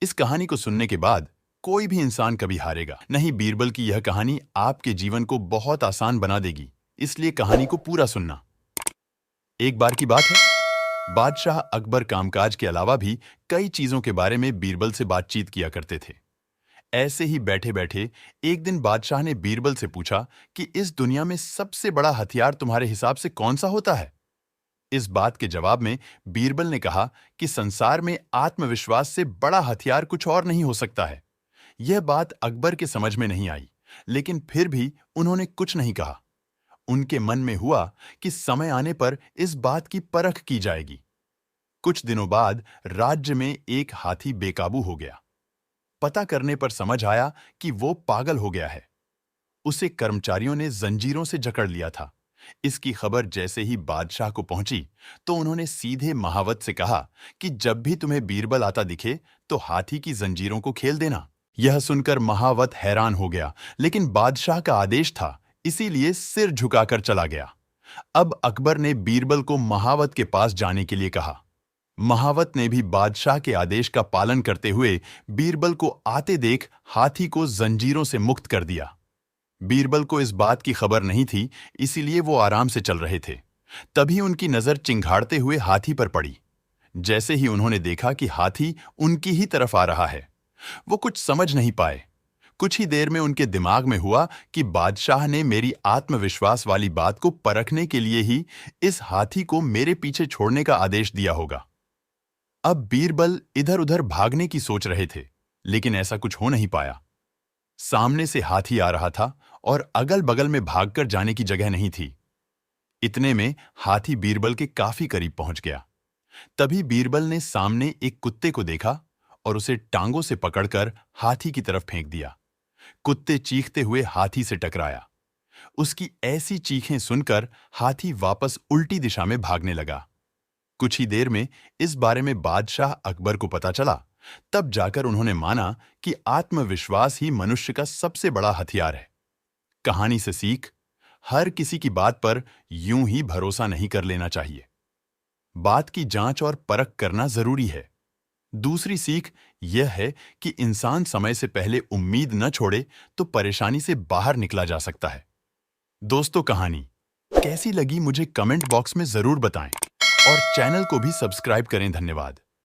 इस कहानी को सुनने के बाद कोई भी इंसान कभी हारेगा नहीं। बीरबल की यह कहानी आपके जीवन को बहुत आसान बना देगी, इसलिए कहानी को पूरा सुनना। एक बार की बात है, बादशाह अकबर कामकाज के अलावा भी कई चीजों के बारे में बीरबल से बातचीत किया करते थे। ऐसे ही बैठे बैठे एक दिन बादशाह ने बीरबल से पूछा कि इस दुनिया में सबसे बड़ा हथियार तुम्हारे हिसाब से कौन सा होता है। इस बात के जवाब में बीरबल ने कहा कि संसार में आत्मविश्वास से बड़ा हथियार कुछ और नहीं हो सकता है। यह बात अकबर के समझ में नहीं आई, लेकिन फिर भी उन्होंने कुछ नहीं कहा। उनके मन में हुआ कि समय आने पर इस बात की परख की जाएगी। कुछ दिनों बाद राज्य में एक हाथी बेकाबू हो गया। पता करने पर समझ आया कि वो पागल हो गया है। उसे कर्मचारियों ने जंजीरों से जकड़ लिया था। इसकी खबर जैसे ही बादशाह को पहुंची तो उन्होंने सीधे महावत से कहा कि जब भी तुम्हें बीरबल आता दिखे तो हाथी की जंजीरों को खेल देना। यह सुनकर महावत हैरान हो गया, लेकिन बादशाह का आदेश था, इसीलिए सिर झुकाकर चला गया। अब अकबर ने बीरबल को महावत के पास जाने के लिए कहा। महावत ने भी बादशाह के आदेश का पालन करते हुए बीरबल को आते देख हाथी को जंजीरों से मुक्त कर दिया। बीरबल को इस बात की खबर नहीं थी, इसीलिए वो आराम से चल रहे थे। तभी उनकी नजर चिंघाड़ते हुए हाथी पर पड़ी। जैसे ही उन्होंने देखा कि हाथी उनकी ही तरफ आ रहा है, वो कुछ समझ नहीं पाए। कुछ ही देर में उनके दिमाग में हुआ कि बादशाह ने मेरी आत्मविश्वास वाली बात को परखने के लिए ही इस हाथी को मेरे पीछे छोड़ने का आदेश दिया होगा। अब बीरबल इधर उधर भागने की सोच रहे थे, लेकिन ऐसा कुछ हो नहीं पाया। सामने से हाथी आ रहा था और अगल बगल में भागकर जाने की जगह नहीं थी। इतने में हाथी बीरबल के काफी करीब पहुंच गया। तभी बीरबल ने सामने एक कुत्ते को देखा और उसे टांगों से पकड़कर हाथी की तरफ फेंक दिया। कुत्ते चीखते हुए हाथी से टकराया। उसकी ऐसी चीखें सुनकर हाथी वापस उल्टी दिशा में भागने लगा। कुछ ही देर में इस बारे में बादशाह अकबर को पता चला। तब जाकर उन्होंने माना कि आत्मविश्वास ही मनुष्य का सबसे बड़ा हथियार है। कहानी से सीख, हर किसी की बात पर यूं ही भरोसा नहीं कर लेना चाहिए। बात की जांच और परख करना जरूरी है। दूसरी सीख यह है कि इंसान समय से पहले उम्मीद न छोड़े तो परेशानी से बाहर निकला जा सकता है। दोस्तों, कहानी कैसी लगी मुझे कमेंट बॉक्स में जरूर बताएं और चैनल को भी सब्सक्राइब करें। धन्यवाद।